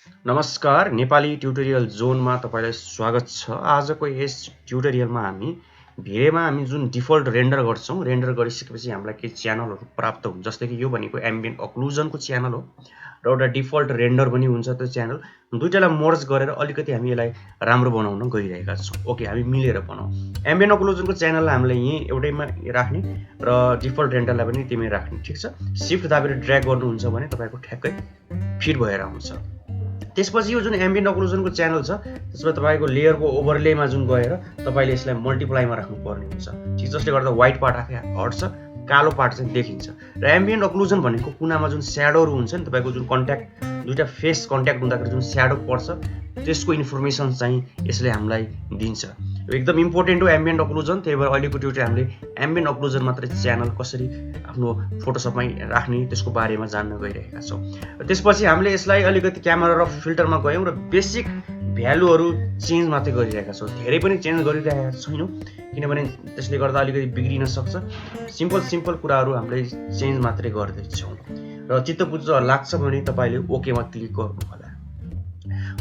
नमस्कार, नेपाली ट्युटोरियल जोनमा तपाईलाई स्वागत छ। आजको यस ट्युटोरियलमा हामी जुन डिफल्ट रेन्डर गर्छौं, रेन्डर गरिसकेपछि हामीलाई केही च्यानलहरु प्राप्त हुन्छ। जस्तै कि यो भनेको एम्बियन्ट अक्लुजनको च्यानल हो र एउटा डिफल्ट रेन्डर पनि हुन्छ त्यो च्यानल। दुईटालाई मर्ज गरेर अलिकति हामी यसलाई राम्रो बनाउन गइरहेका छौं। ओके, हामी मिलेर बनाऊ। एम्बियन्ट अक्लुजनको च्यानललाई हामीले यही एउटैमा राख्ने र डिफल्ट रेन्डरलाई पनि त्यहीमै राख्ने, ठीक छ। शिफ्ट दाबेर ड्र्याग गर्नुहुन्छ भने तपाईको ठ्याक्कै फिट भएर आउँछ। त्यसपछि यो जुन एम्बियन्ट अक्लुजनको च्यानल छ त्यसमा तपाईको लेयरको ओभरलेमा जुन गएर तपाईले यसलाई मल्टिप्लाईमा राख्नु पर्ने हुन्छ, ठीक। जसले गर्दा व्हाइट पार्ट आफै हट्छ, कालो पार्ट चाहिँ देखिन्छ। र एम्बियन्ट अक्लुजन भनेको कुनामा जुन स्याडोहरु हुन्छ नि, तपाईको जुन कन्ट्याक्ट दुईटा फेस कन्ट्याक्ट हुँदाखेरि जुन स्याडो पर्छ त्यसको इन्फर्मेसन चाहिँ यसले हामीलाई दिन्छ। एकदम इम्पोर्टेन्ट हो एम्बियन्ट अक्लुजन। त्यही भएर अहिलेको ट्युटोरियल हामीले एम्बियन्ट अक्लुजन मात्रै च्यानल कसरी आफ्नो फोटोसपमा राख्ने त्यसको बारेमा जान्न गइरहेका छौं। त्यसपछि हामीले यसलाई अलिकति क्यामेरा र फिल्टरमा गयौं र बेसिक भ्यालुहरु चेन्ज मात्रै गरिरहेका छौं। धेरै पनि चेन्ज गरिरहेका छैनौं किनभने त्यसले गर्दा अलिकति बिग्रिन सक्छ। सिम्पल कुराहरु हामीले चेन्ज मात्रै गर्दै छौं र चित्तबुझ्छ लाग्छ भने तपाईले ओके मा क्लिक गर्नु होला।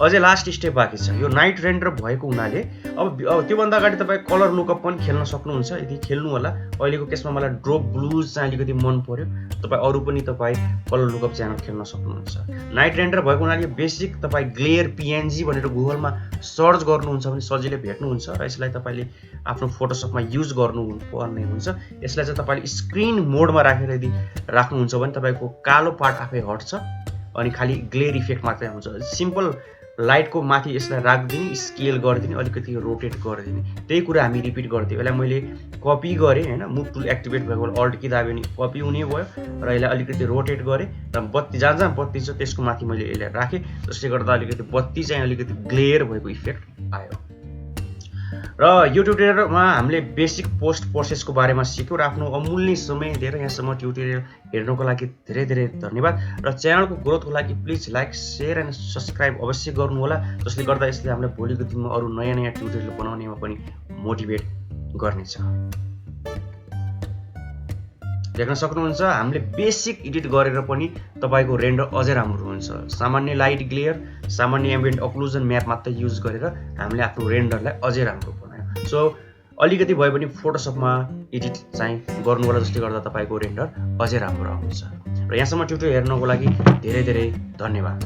अझै लास्ट स्टेप बाँकी छ। यो नाइट रेन्डर भएको हुनाले अब त्यो भन्दा अगाडि तपाई कलर लुकअप पनि खेल्न सक्नुहुन्छ। यदि खेल्नु होला, अहिलेको केसमा मलाई ड्रोप ब्लूज चाहिँ अलिकति मन पर्यो। तपाई अरु पनि तपाई कलर लुकअप च्यानल खेल्न सक्नुहुन्छ। नाइट रेन्डर भएको हुनाले बेसिक तपाई ग्लेयर पीएनजी भनेर गुगलमा सर्च गर्नुहुन्छ भने सजिलै भेट्नुहुन्छ र यसलाई तपाईले आफ्नो फोटोसपमा युज गर्नुपर्ने हुन्छ। यसलाई चाहिँ तपाईले स्क्रिन मोडमा राखेर यदि राख्नुहुन्छ भने तपाईको कालो पार्ट आफै हट्छ अनि खाली ग्लेयर इफेक्ट मात्रै आउँछ। सिम्पल लाइटको माथि यसलाई राख्दिने, स्केल गर्दिने, अलिकति रोटेट गर्दिने, त्यही कुरा हामी रिपिट गर्दियौ। यसलाई मैले कपी गरे हैन, मुभ टुल एक्टिभेट भएको अल्ट की दाबे नि कपी हुने भयो र यसलाई अलिकति रोटेट गरे र बत्ती जहाँ बत्ती छ त्यसको माथि मैले यसलाई राखे, जसले गर्दा अलिकति बत्ती चाहिँ अलिकति ग्लेयर भएको इफेक्ट आयो। र यो ट्युटोरियलमा हामीले बेसिक पोस्ट प्रोसेसको बारेमा सिक्यौं र आफ्नो अमूल्य समय दिएर यहाँसम्म ट्युटोरियल हेर्नको लागि धेरै धन्यवाद। र च्यानलको ग्रोथको लागि please like, share and subscribe अवश्य गर्नु होला, जसले गर्दा यसले हामीलाई भोलिको दिनमा अरु नयाँ ट्युटोरियल बनाउनेमा पनि मोटिभेट गर्नेछ। देख्न सक्नुहुन्छ हामीले बेसिक एडिट गरेर पनि तपाईको रेन्डर अझै राम्रो हुन्छ। सामान्य लाइट ग्लेयर, सामान्य एम्बियन्ट अक्लुजन म्याप मात्र युज गरेर हामीले आफ्नो रेन्डरलाई अझै राम्रो बनायौं। सो अलिकति भए पनि फोटोसपमा एडिट चाहिँ गर्नु होला, जसले गर्दा तपाईको रेन्डर अझै राम्रो आउँछ। र यहाँसम्म ट्युटोरियल हेर्नको लागि धेरै धन्यवाद।